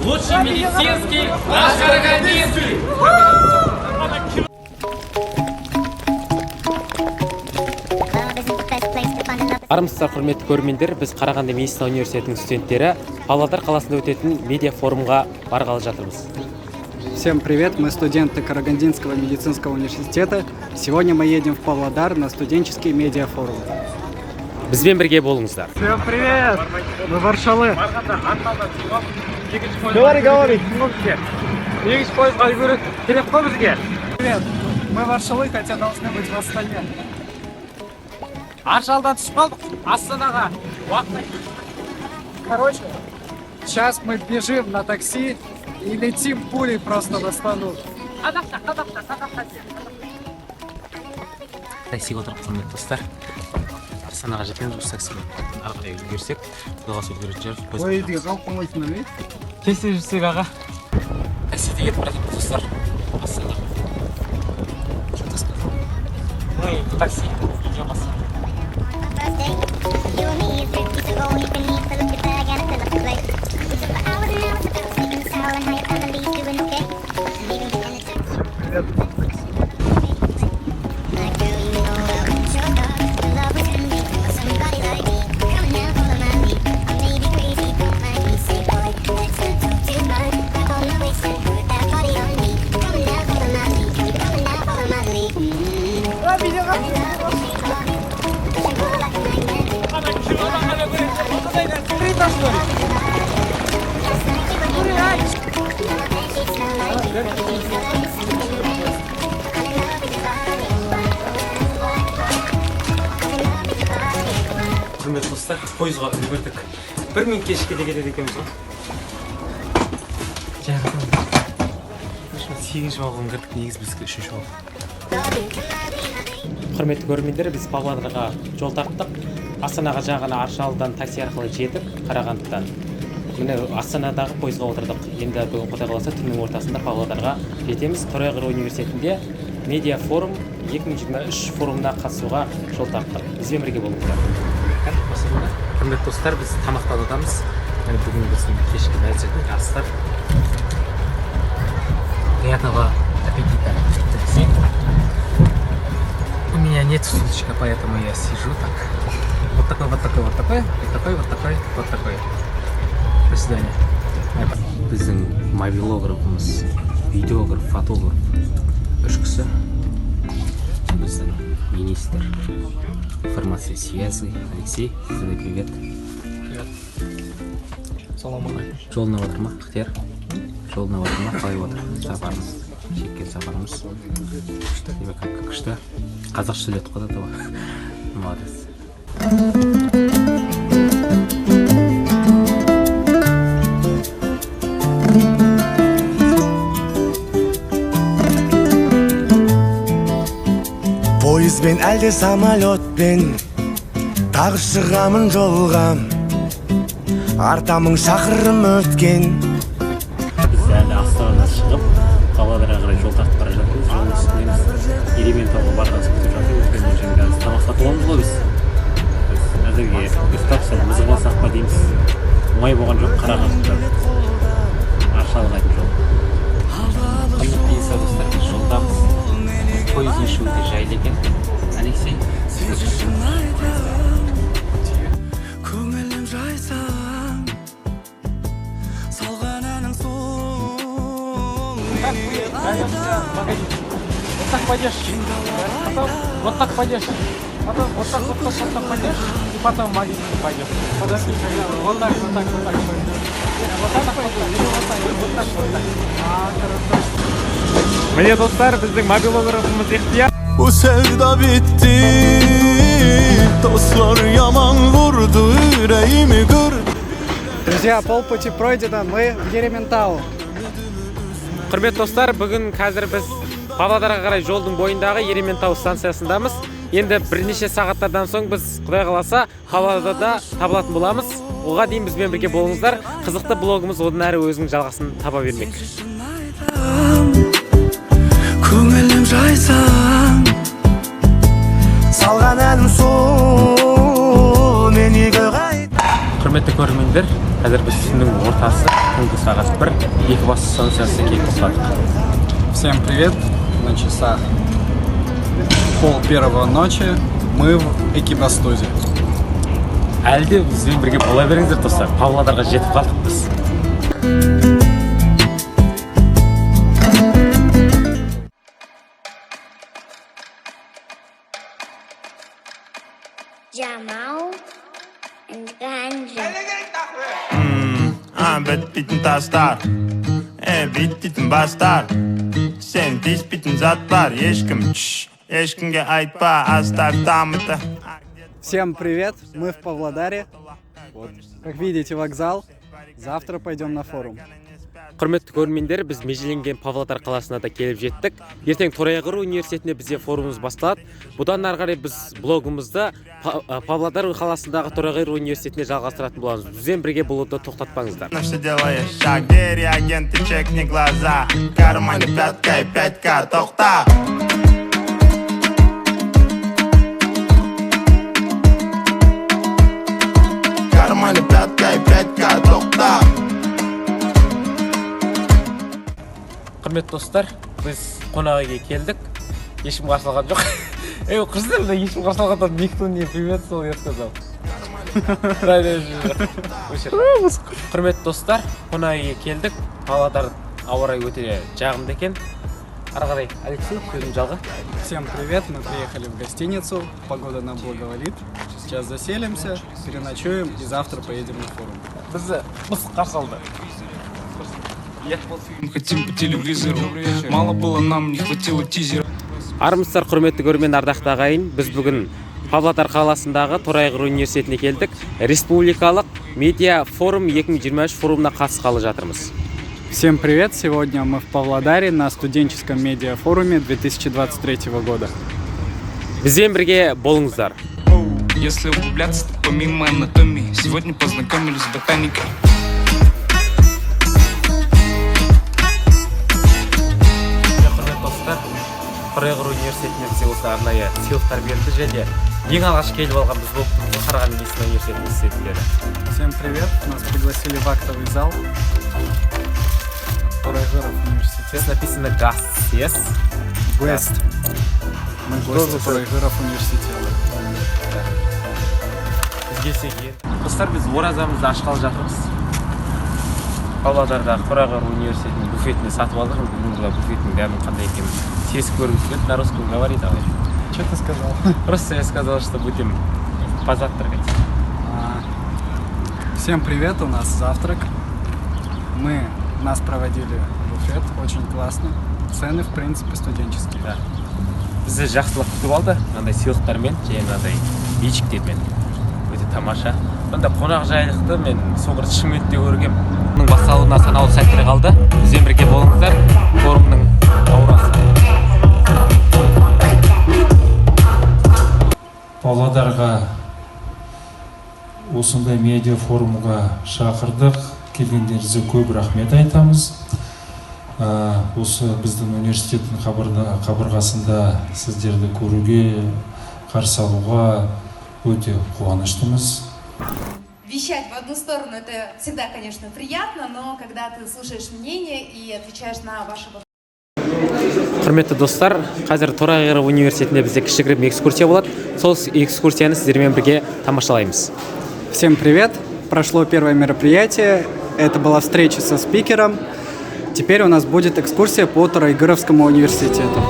Лучший медицинский, наш Карагандинский. Армысыздар, құрметті көрермендер, біз Қарағанды медицина университетінің студенттері Павлодар қаласында өтетін медиа форумға барғалы жатырмыз. Всем привет, мы студенты Карагандинского медицинского университета. Сегодня мы едем в Павлодар на студенческий медиафорум. Бізбен бірге болыңыздар. Всем привет, мы Варшалы. Говори. Привет, мы Варшалы, хотя должны быть в Астане. Аршалдан түсіп қалдық, Астанаға. Короче, сейчас мы бежим на такси и летим пулей просто в Астану. Таксиге отырып құрметті достар. Астанаға жетеміз, осы таксимен ары қарай үлгерсек, құдайға сөйлерін Поездге қалып қалмайсың ба? Кесте жүрсек аға. Таксиде кетіп бара жатырмыз достар. Астанаға. Мы в такси идем Астана. Құрметті достар, пойызға үлгердік. 1 минут кешіккеде кетеді екенбіз ғой. Жаңағы 8-ші вагонға кірдік, негізі бізге 3-ші вагон. Құрметті көрермендер, біз Павлодарға жол тарттық. Астанаға жаңа Аршалыдан такси арқылы жетіп, Қарағандыдан. Міне Астанадағы пойызға отырдық. Енді бүгін Құдай қаласа түннің ортасында Павлодарға жетеміз. Торайғыр университетінде медиа форум 2023 форумына қатысуға жол тарттық. Бізбен бірге болыңыздар. Құрметті достар, біз тамақтанудамыз. Бүгін біздің кешкі мәзірдің астар. Приятного аппетита. У меня нет стульчика, поэтому я сижу так. Вот такой. До свидания. Біздің мобилографымыз, видеограф, фотограф 3 кісі. Біздің министр информации связи Алексей, сізге привет. Жолына отыр ма, Ықтияр? Жолына отыр ма, қалай отыр? Сапарымыз, шеккен сапарымыз. Күшті. Қазақша сөйлетіп қойды ғой. Молодец. Пойызбен әлде самолетпен тағы шығамын жолға, артамың шақырым өткен. Біз әлі Астанадан шығып, Павлодарға қарай жол тартып бара жатырмыз. Жолдың үстіндеміз. Ерейментауға барғанымыз күтіп жатыр. Өйткені жаңа тамаққа толамыз ғой біз. Әзірге ұйықтап сәл мызғымасақ па дейміз. Оңай болған жоқ, Қарағандыда Аршалыға айтып жол. Құрметті достар, біз жолдамыз. Пойыз ешу өте жайлы екен. Алексей. Көңілім жайсаң, салған әнің сол. Вот так пойдешь. Вот так пойдешь. Потом вот так пойдешь. И потом магазин пойдешь. Подожди, вот так. Вот так пойдешь. Міне достар, біздің мобилографымыз Ықтияр. Bu sevda bitti, dostlar yaman vurdu, yüreğimi kırdı. Друзья, полпути пройдено, мы в Ерейментау. Құрметті достар, бүгін қазір біз Павлодарға қарай жолдың бойындағы Ерейментау станциясындамыз. Енді бірнеше сағаттардан соң біз Құдай қаласа Павлодарда табылатын боламыз. Оға дейін бізбен бірге болыңыздар. Қызықты блогымыз одан әрі өзінің жалғасын таба бермек. Көңілім жайсаң, салған әнім сол, мені қайт. Құрметті көрермендер, қазір біз түннің ортасы, түнгі сағат 1, Екібастұз станциясы келіп тоқтадық. Всем привет! На часах 12:30 ночи. Мы в Экибастузе. Әлі де бізбен бірге бола беріңіздер достар. Павлодарға жетіп қалдық біз. Jamal and Ganja. Bitten tastar bittiten bastar Sen bitten zatlar Ешкімге айтпа астар тамыты. Всем привет! Мы в Павлодаре. Вот. Как видите, вокзал. Завтра пойдем на форум. Құрметті көрермендер, біз межеленген Павлодар қаласына да келіп жеттік. Ертең Торайғыр университетінде бізде форумымыз басталады. Бұдан ары қарай біз блогымызды Павлодар қаласындағы Торайғыр университетіне жалғастыратын боламыз. Бізбен бірге болуды тоқтатпаңыздар. Что делаешь? Шаг, двери, агенты, чекни глаза. Карманы пятка и 5К, тоқта. Карманы пятка и 5К, тоқта. Құрметті достар, біз қонақ үйге келдік. Ешкім қарсы алған жоқ. Құрсын да ешкім қарсы алғанда никто не приветствовал, я сказал. Құрметті достар, қонақ үйге келдік. Павлодар ауа райы өте жағымды екен. Ары қарай, Алексей, сөзім жалға. Всем привет! Мы приехали в гостиницу. Погода нам благоволит. Сейчас заселимся, переночуем и завтра поедем на форум. Бізді қарсы алды. Хотим по телевизору. Мало было, нам не хватило тизера. Армысыздар, құрметті көрермен, ардақты ағайын. Біз бүгін Павлодар қаласындағы Торайғыр университетіне келдік. Республикалық медиа форум 2023 форумына қатысқалы жатырмыз. Всем привет! Сегодня мы в Павлодаре на студенческом медиафоруме 2023 года. Бізбен бірге болыңыздар. Если углубляться, то помимо анатомии, сегодня познакомились с ботаникой. Торайғыр университетіне бізде осы арнайы сыйлықтар берді және ең алғаш келіп алған біз болып Қарағанды медицина университетінің студенттері. Всем привет! Нас пригласили в актовый зал Торайғыров университет. Здесь написано Guest, yes? Guest. Мы гости Торайғыров университета. Бізге сеген. Достар, біз оразамызды ашқалы жатырмыз. Павлодардағы Торайғыр университетінің буфетіне сатып алдық. Бүгінгі буфеттің дәмін қандай екенін тез көргім келеді. На русском говорит, давай. Что ты сказал? Просто я сказал, что будем позавтракать. Всем привет, у нас завтрак. Нас проводили в буфет, очень классно. Цены, в принципе, студенческие. Да. Бізді жақсылық күтіп алды, мынандай сыйлықтармен, және мынандай бейчіктермен. Өте тамаша. Мында қонақ жайлықты мен соңғы Шымкентте көргем. Оның басталуына санаулы сәттер қалды. Бізбен бірге болыңыздар. Форумның аурасы. Павлодарға осындай медиа форумға шақырдық. Келгендеріңізге көп рахмет айтамыз. Осы біздің университеттің қабырғасында сіздерді көруге, қарсы алуға өте қуаныштымыз. Вещать в одну сторону — это всегда, конечно, приятно, но когда ты слушаешь мнение и отвечаешь на ваши вопросы. Құрметті достар, қазір Торайғыр университетінде бізде кішігірім экскурсия болады. Сол экскурсияны сіздермен бірге тамашалаймыз. Всем привет! Прошло первое мероприятие. Это была встреча со спикером. Теперь у нас будет экскурсия по Торайгыровскому университету.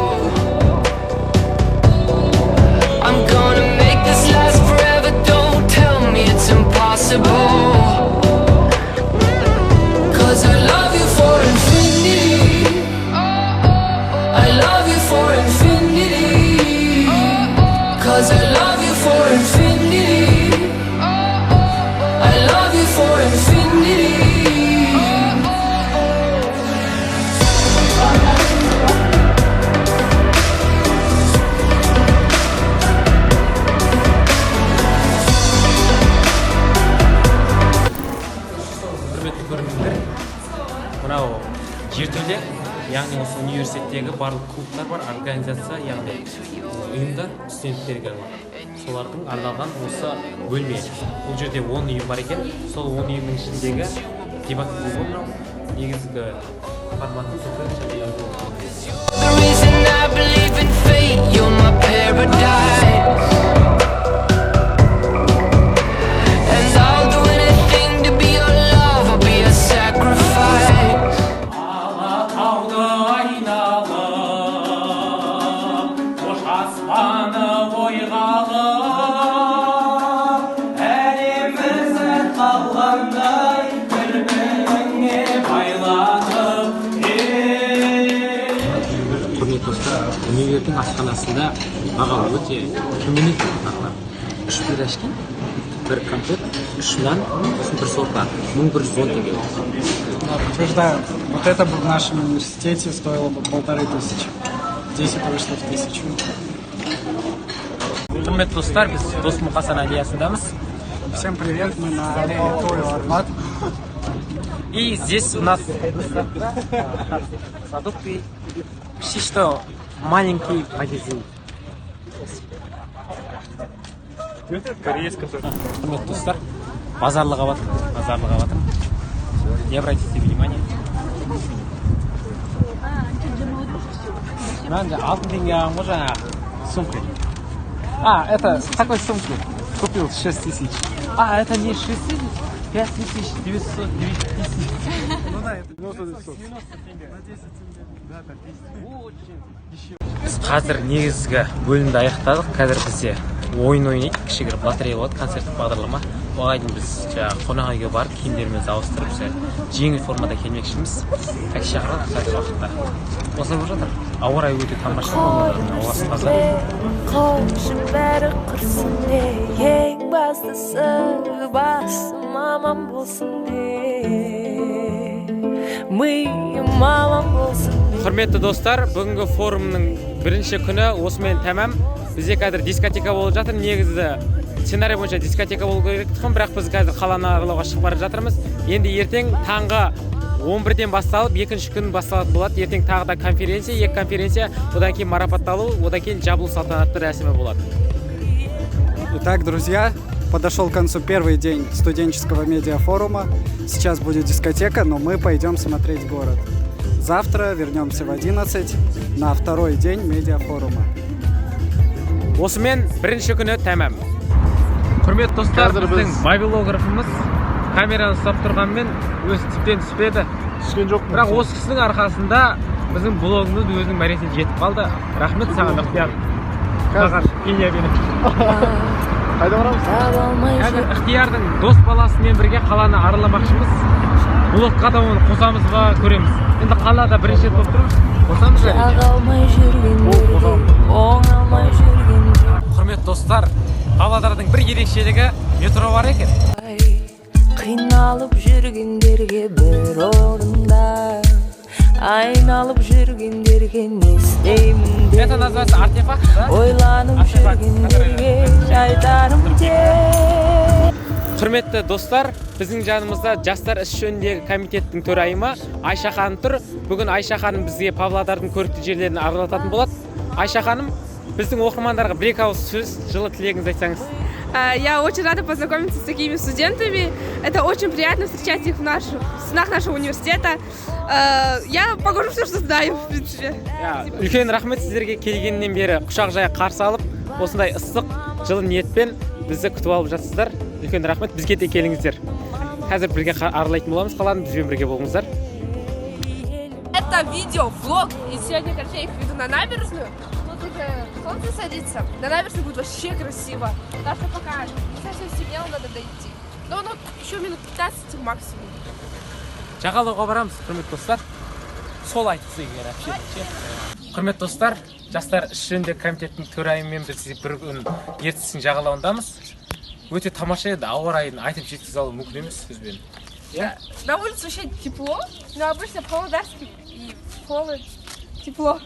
Мынау жертөле, яғни осы университеттегі барлық клубтар бар, организация, яғни ұйымдар студенттерге арналған. солардың арналған осы бөлме. Бұл жерде 10 үйім бар екен. Сол 10 үйімнің ішіндегі дебат клубы негізгі форматы универдің асханасында баға өте төмен екен. 3 пирожки, 1 конфет, 3 нан, бір сорпа, 1110 теңге. Подтверждаю, вот это бы в нашем университете стоило бы 1500. Здесь это вышло в 1000. Құрметті достар, біз Дос Мұқасан аллеясындамыз. Всем привет, мы на аллее Тою Арбат. И здесь у нас продукты, почти что маленький магазин. Құрметті достар, базарлыға батыр. Не обратите внимание. Мен алтын теңге алғанмын жаңа сумкой. Это такой сумки купил 6000. Это не 6000, 5900, 9000. Ну да, это 90 тенге. На 10 тенге. Да, так 10 тенге. Біз қазір негізгі бөлімді аяқтадық. Қазір бізде ойын ойнайды, кішігірім лотерея болады, концерттік бағдарлама. Оған дейін біз қонақ үйге барып киімдерімізді ауыстырып, жеңіл формада келмекшіміз. Такси шақырдық қазір уақытта. Осылай болып жатыр. Ауа райы өте тамаша, ауасы таза. Қошым бәрі құрсын де, ең бастысы басым аман болсын де, миым аман болсын де. Құрметті достар, бүгінгі форумның бірінші күні осымен тәмам. Бізде қазір дискотека болып жатыр. Негізі сценарий бойынша дискотека болу керек тұғын, бірақ біз қазір қаланы аралауға шығып бара жатырмыз. Енді ертең таңғы 11-ден басталып, екінші күн басталады болады. Ертең тағы да конференция, екі конференция, одан кейін марапатталу, одан кейін жабылу салтанатты рәсімі болады. Итак, друзья, подошел к концу первый день студенческого медиафорума. Сейчас будет дискотека, но мы пойдем смотреть город. Завтра вернемся в 11 на второй день медиафорума. Осымен бірінші күні тәмам. Құрметті достар, біздің байбилографымыз камераны ұстап тұрғанмен өз тіптен түспеді. Бірақ осы кісінің арқасында біздің блогымыз өзінің мәресіне жетіп қалды. Рахмет саған, Ықтияр. Қағар, Кения бені. Қайда барамыз? Қазір Ықтиярдың дос баласымен бірге қаланы араламақшымыз. Блогқа да оны қосамыз ба көреміз. Енді қалада бірінші рет болып тұрмыз. Қосамыз ба? Құрметті достар, Павлодардың бір ерекшелігі метро бар екен. Қиналып жүргендерге бір орында, айналып жүргендерге не істеймін де, Это называется артефакт, да? ойланып жүргендерге айтарым де. Құрметті достар, біздің жанымызда жастар іс жөніндегі комитеттің төрайымы Айша ханым тұр. Бүгін Айша ханым бізге Павлодардың көрікті жерлерін аралататын болады. Айша ханым, біздің оқырмандарға бір-екі ауыз сөз, жылы тілегіңізді айтсаңыз. Я очень рада познакомиться с такими студентами. Это очень приятно встречать их в стенах нашего университета. Я покажу все, что знаю, в принципе. Үлкен рахмет сіздерге келгеннен бері құшақ жая қарсы алып, осындай ыстық, жылы ниетпен бізді күтіп алып жатсыздар. Үлкен рахмет, бізге де келіңіздер. Қазір бірге аралайтын боламыз, қаланы бізбен бірге болыңыздар. Это видео, влог, и сегодня, короче, я их веду на набережную. Тут уже солнце садится, на набережной будет вообще красиво. Так что пока не совсем стемнело, надо дойти. Но еще минут 15 максимум. Жағалауға барамыз, құрметті достар. Сол айтысы егер әпше. Құрметті достар, жастар іс жөніндегі комитеттің төрайымымен біз бір күн ертістің жағалауындамыз. Өте тамаша еді, ауа райын айтып жеткізе алу мүмкін емес сөзбен. На улице вообще тепло, но обычно Павлодарский и холод, тепло.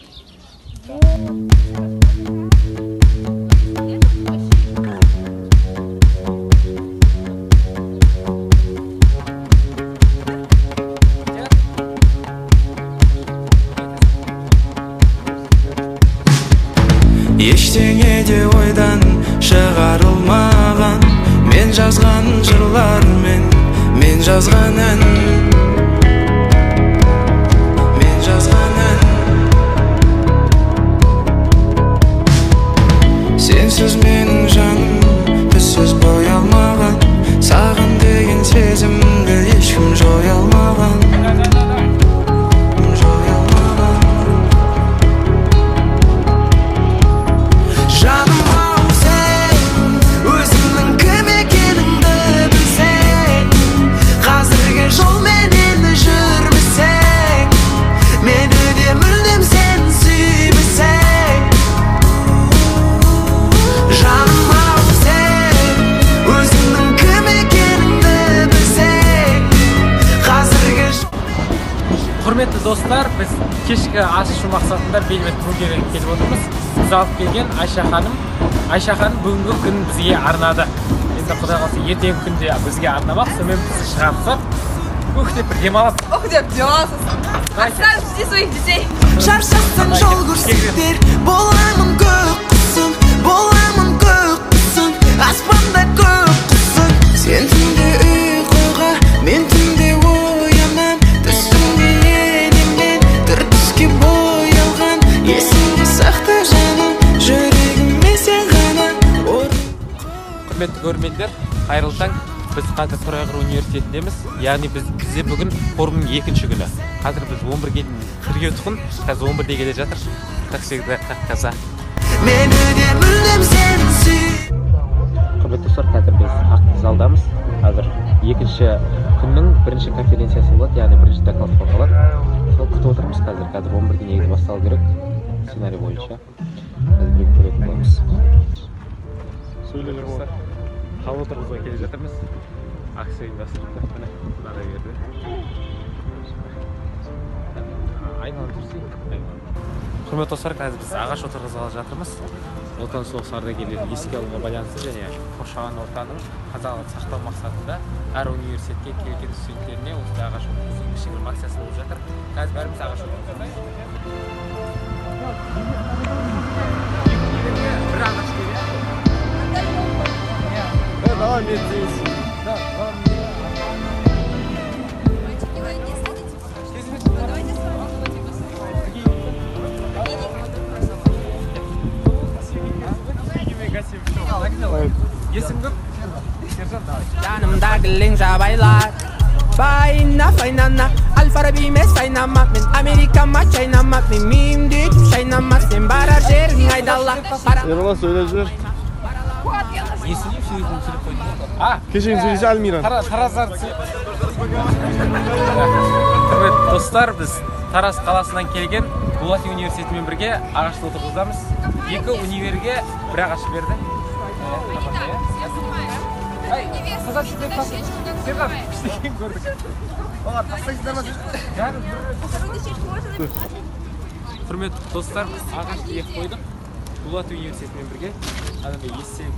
Ештеңе де ойдан шығарып жазған жырлар мен жазған ән мен жазған ән сенсіз менің жаным түссіз боя алмаған саған деген сезімді ешкім жоя алмаған Құрметті достар, біз кешкі ас ішу мақсатында Белбет бургерге келіп отырмыз. Біз алып келген Айша ханым бүгінгі күн бізге арнады. Енді құдай қаласа ертеңгі күнде бізге арнамақ, сонымен біз шығарсақ, ух деп бір демаласыз. Ух деп демаласыз. Оставь, жди своих детей. Шаршасаң жол көрсетер, боламын көк құсың, аспанда көк құсың. Сен түнде ұйқыға, мен түнде оянам, түсімде енемнен түр түске боялған. Есіңде сақта жаным, жүрегіме сен ғана. Құрметті көрермендер, қайырлы таң. Біз қазір Торайғыр университетіндеміз. Яғни бізде бүгін форумның екінші күні. Қазір біз 11-ге кірге тұқын, қазір 11-де келе жатыр. Как всегда, как каза. Құрметті достар, қазір біз акт залдамыз. Қазір екінші күннің бірінші конференциясы болады, яғни бірінші доклад қорғалады. Сол күтіп отырмыз қазір 11-де негізі басталу керек. Сценарий бойынша. Қазір бір көретін боламыз. Сөйлелер болады. Қал отырғызға келе жатырмыз. Акция ұйымдастырылды. Міне, мынадай берді. Айналып жүрсейік. Құрметті достар, қазір біз ағаш отырғызғалы жатырмыз. Отан соғыс ардагерлерін еске алуға байланысты және қоршаған ортаның тазалығын сақтау мақсатында әр университетке келген студенттеріне осындай ағаш отырғызу кішігірім акциясы болып жатыр. Қазір бәріміз ағаш отырғызайық. Бір ағаш керек. Давай мне здесь. Да, вам. Давайте с вами Есім көп? Сержант, давай. Жанымда гілең жабайлар Байына файнана Аль-Фараби емес сайнама Мен Америкама чайнама Мен миімде шайнама Сен барар жерің айдалла Ерболат сөйлеп жүр. Не сөйлеймін, сөйлейтінім сөйлеп қойдым. Кешегі сөйлесе Альмира. Тараздар. Құрметті достар, біз Тараз қаласынан келген Дулати университетімен бірге ағашты отырғызамыз. Екі универге бір ағаш берді. Құрметті достар, ағашты ек қойдық. Дулати университетімен бірге. Адамды естелік.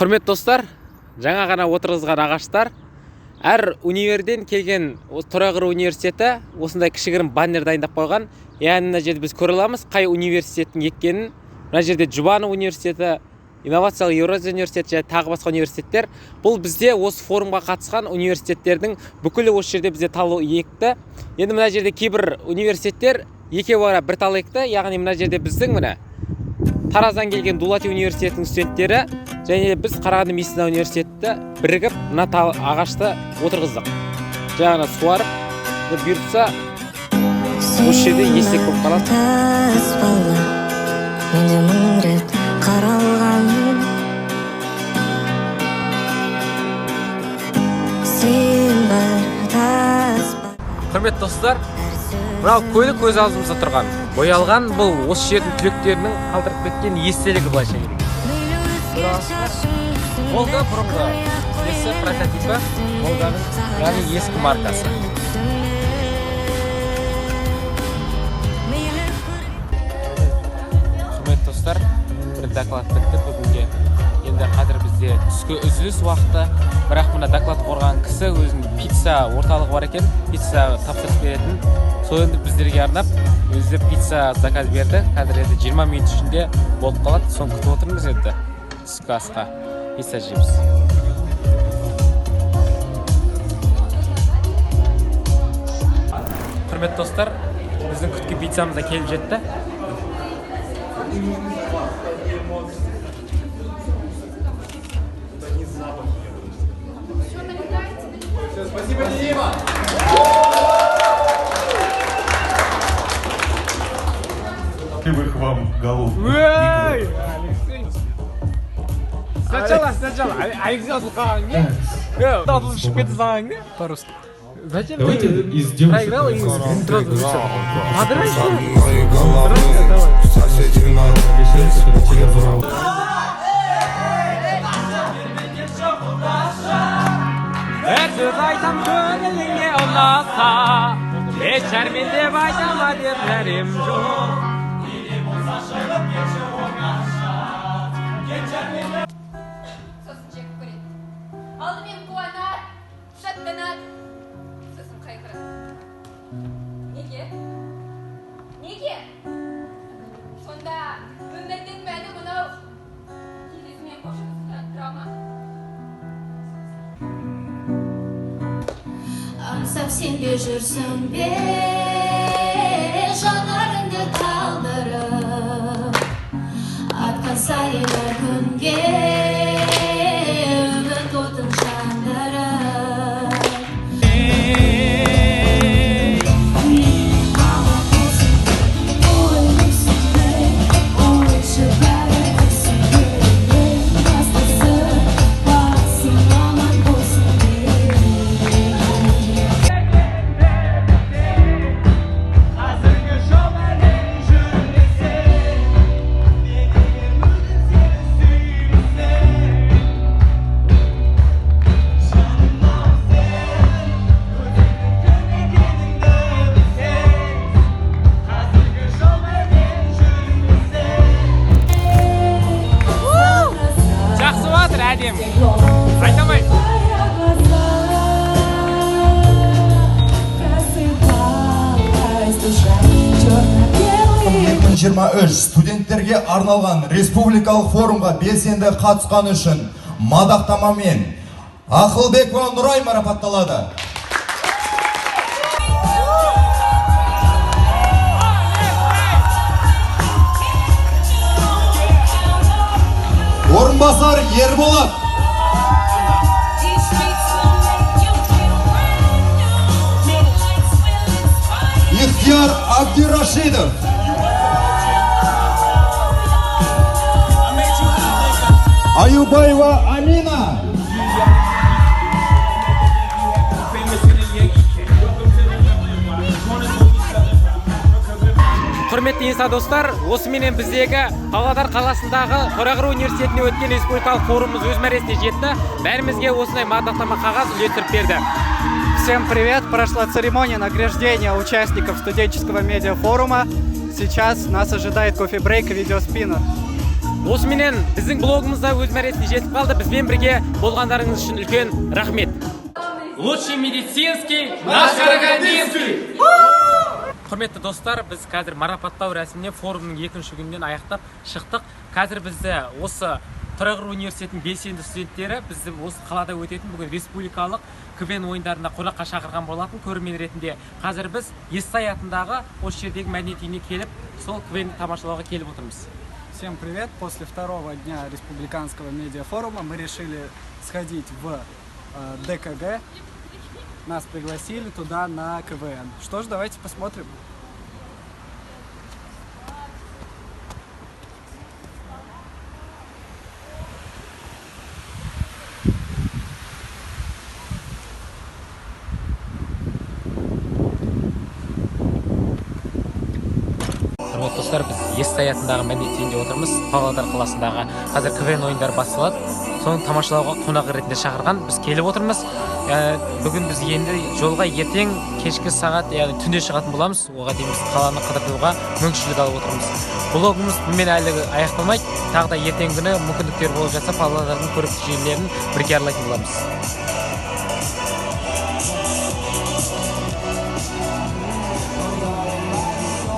Құрметті достар, жаңа ғана отырғызған ағаштар әр универден келген Торайғыр университеті осындай кішігірім баннер дайындап қойған. Яғни мына жерде біз көре аламыз қай университеттің екенін. Мына жерде Жұбанов университеті, инновациялық Еуразия университеті және тағы басқа университеттер. Бұл бізде осы форумға қатысқан университеттердің бүкілі осы жерде бізде талу екті. Енді мына жерде кейбір университеттер екеуара бір тал екті. Яғни мына жерде біздің міне Тараздан келген Дулати университетінің студенттері және біз Қарағанды медицина университеті бірігіп мына ағашты отырғыздық. Жаңа суарып, бұйыртса осы жерде естек болып қалады. Менде мың рет қаралған сен бар тас Құрметті достар, мынау көлік көз алдымызда тұрған. Боялған бұл осы жердің түлектерінің қалдырып кеткен естелігі былайша келгенде. Волга бұрынғы есі прототипі, Волганың яғни ескі маркасы. Құрметті достар, бір доклад бітті бүгінге. Енді қазір бізде түскі үзіліс уақыты. Бірақ мына доклад қорған кісі өзінің пицца орталығы бар екен, пицца тапсырыс беретін. Сол енді біздерге арнап өзі пицца заказ берді. Қазір енді 20 минут ішінде болып қалады. Соны күтіп отырмыз енді. Түскі асқа пицца жейміз. Құрметті достар, біздің күткен пиццамыз да келіп жетті. Спасибо, Дима! Любых вам голов. Сначала. Алексей Аслханге. Тату шығып кетті саған не? По-русски. Зачем Давайте ты из девушек проиграл и сразу все? Подрай, что? Әр сөз айтам көңіліңе ұнаса, шәрмен деп айтама деп нәрем жоқ. Сосын жек көреді. Алдымен қуанады, шаттанады, сосын қайғырады. Неге? Неге? Сонда өмірдің мәні мынау. Келесімен қошымыздан драма. Аңсап бе жүрсің бе, жанарыңды талдырып, атқан сайын күнге үміт отын жандырып. Жақсы батыр әдем. Айтамай. 2023 студенттерге арналған республикалық форумға белсенді қатысқаны үшін мадақтамамен Ақылбекова Нұрай марапатталады. Орынбасар Ерболат. Ихтияр Абдирашидов. Аюбаева Амина. Құрметті инса достар, осыменен біздегі Павлодар қаласындағы Торайғыров университетіне өткен республикалық форумымыз өз мәресіне жетті. Бәрімізге осындай мадақтама қағаз үлестіріп берді. Всем привет! Прошла церемония награждения участников студенческого медиафорума. Сейчас нас ожидает кофе-брейк и видеоспиннер. Осыменен біздің блогымызда өз мәресіне жетіп қалды. Бізбен бірге болғандарыңыз үшін үлкен рахмет. Лучший медицинский, наш Карагандинский! Құрметті достар, біз қазір марапаттау рәсіміне форумның екінші күнінен аяқтап шықтық. Қазір бізді осы Торайғыров университетінің белсенді студенттері бізді осы қалада өтетін бүгін республикалық КВН ойындарына қонаққа шақырған болатын көрермен ретінде. Қазір біз Естай атындағы осы жердегі мәдениет үйіне келіп, сол КВН-ді тамашалауға келіп отырмыз. Всем привет! После второго дня республиканского медиафорума мы решили сходить в ДКГ. Нас пригласили туда на КВН. Что ж, давайте посмотрим. Естай атындағы мәдениет үйінде отырмыз. Павлодар қаласындағы қазір КВН ойындары басталады. Соны тамашалауға қонақ ретінде шақырған. Біз келіп отырмыз. Бүгін біз енді жолға ертең кешкі сағат, яғни түнде шығатын боламыз. Оған дейін біз қаланы қыдыртуға мүмкіншілік алып отырмыз. Блогымыз бұнымен әлі аяқталмайды. Тағы да ертеңгі күні мүмкіндіктер болып жатса, Павлодардың көрікті жерлерін бірге аралайтын боламыз.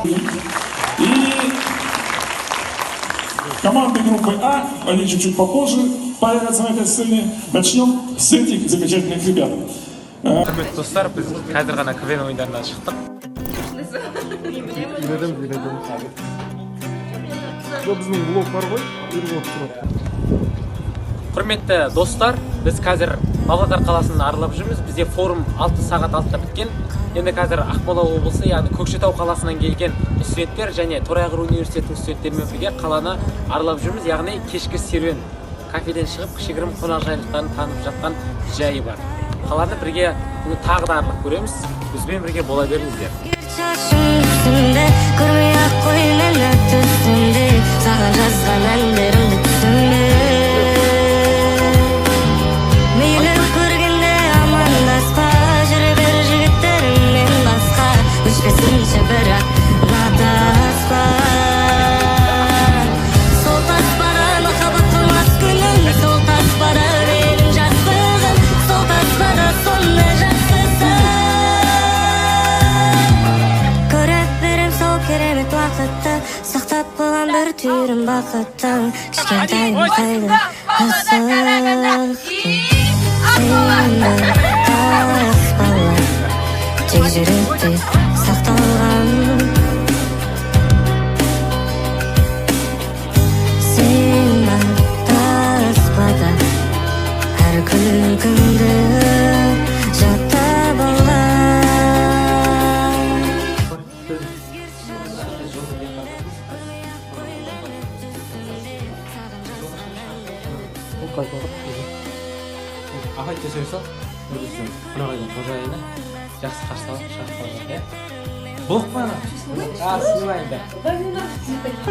И команды группы А, они чуть-чуть попозже появятся на этой сцене. Начнем с этих замечательных ребят. Құрметті достар, біз қазір ғана КВН ойындарынан шықтық. Біздің блог бар ғой, Құрметті достар, біз қазір Павлодар қаласын аралап жүрміз. Бізде форум 6 сағат 6-та біткен. Енді қазір Ақмола облысы, яғни Көкшетау қаласынан келген студенттер және Торайғыр университетінің студенттерімен бірге қаланы аралап жүрміз. Яғни кешкі серуен, кафеден шығып кішігірім қонақжайлықтарын танып жатқан жайы бар. Қаланы бірге тағы да аралап көреміз. Бізбен бірге бола беріңіздер. Сақтап қалған бір түйірім бақыттың кішкентайым қайда асық сені таспала тек жүректе сақталған сені таспада әр күлкіңді жаттап алған. Ағай сөйлесіп, өзің қонағайдың қожайыны жақсы қарсы алып шақырып қалған. Блок па ана? Снимаем, да.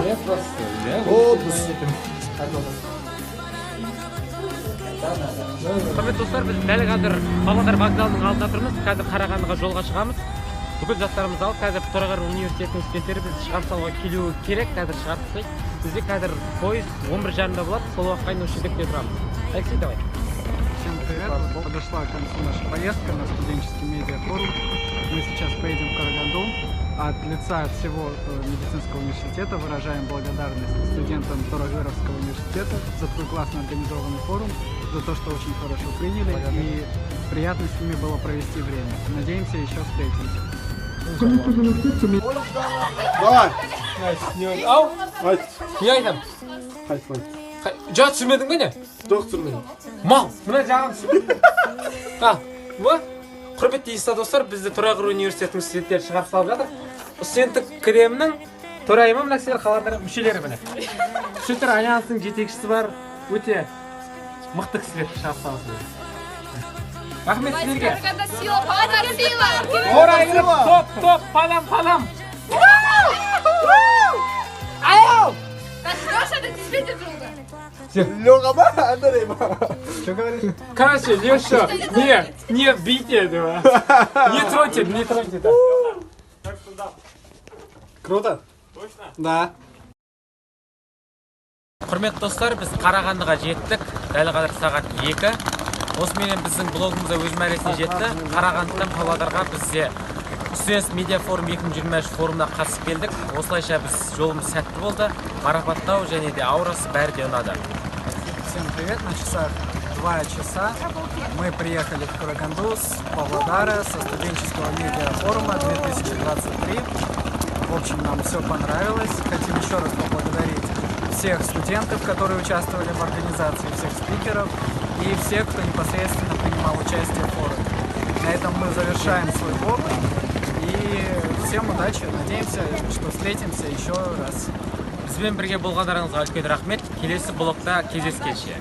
Я просто. Құрметті достар, біз дәл қазір Павлодар вокзалының алдында тұрмыз. Қазір Қарағандыға жолға шығамыз. Бүкіл заттарымызды алып, қазір Торайғыр университетінің студенттері бізді шығарып салуға келуі керек. Қазір шығарып тастайды. Бізде қазір пойыз 11:30-да болады. Сол уақытқа дейін осы жерде тұрамыз. Алексей, давай. Всем привет! Вот подошла к концу наша поездка на студенческий медиафорум. Мы сейчас поедем в Караганду. От лица всего медицинского университета выражаем благодарность студентам Торайғыровского университета за такой классно организованный форум, за то, что очень хорошо приняли, и приятно с ними было провести время. Надеемся, еще встретимся. Давай! Ау! Не айтам? Жа түсірмедің бе не? Жоқ түсірмедім. Мал, мына жағын түсір. Құрметті достар, бізді Торайғыр университетінің студенттері шығарып салып жатыр. Студенттік кремнің Торайымы мына кісілер қаланың мүшелері міне. Студенттер альянсының жетекшісі бар, өте мықты кісілер шығарып салып. Рахмет сіздерге. Торайғыр, топ, палам. Ау! Леша, это действительно круто. Лёха, Андрей, что говоришь? Короче, Леша, не бейте этого. Не троньте. Круто? Точно? Да. Құрметті достар, біз Қарағандыға жеттік. Дәл қазір сағат 2. Осыменен біздің блогымызда өз мәресіне жетті. Қарағандыдан Павлодарға бізде Студент медиа форум 2023 форумына қатысып келдік. Осылайша біз жолымыз сәтті болды. Марапаттау және де аурасы бәрі де ұнады. Всем привет, на часах 2 часа. Мы приехали в Караганду с Павлодара, со студенческого медиафорума 2023. В общем, нам все понравилось. Хотим еще раз поблагодарить всех студентов, которые участвовали в организации, всех спикеров и всех, кто непосредственно принимал участие в форуме. На этом мы завершаем свой блог. И всем удачи. Надеемся, что встретимся еще раз. Бізбен бірге болғандарыңызға үлкен рахмет. Келесі блогта кездескенше.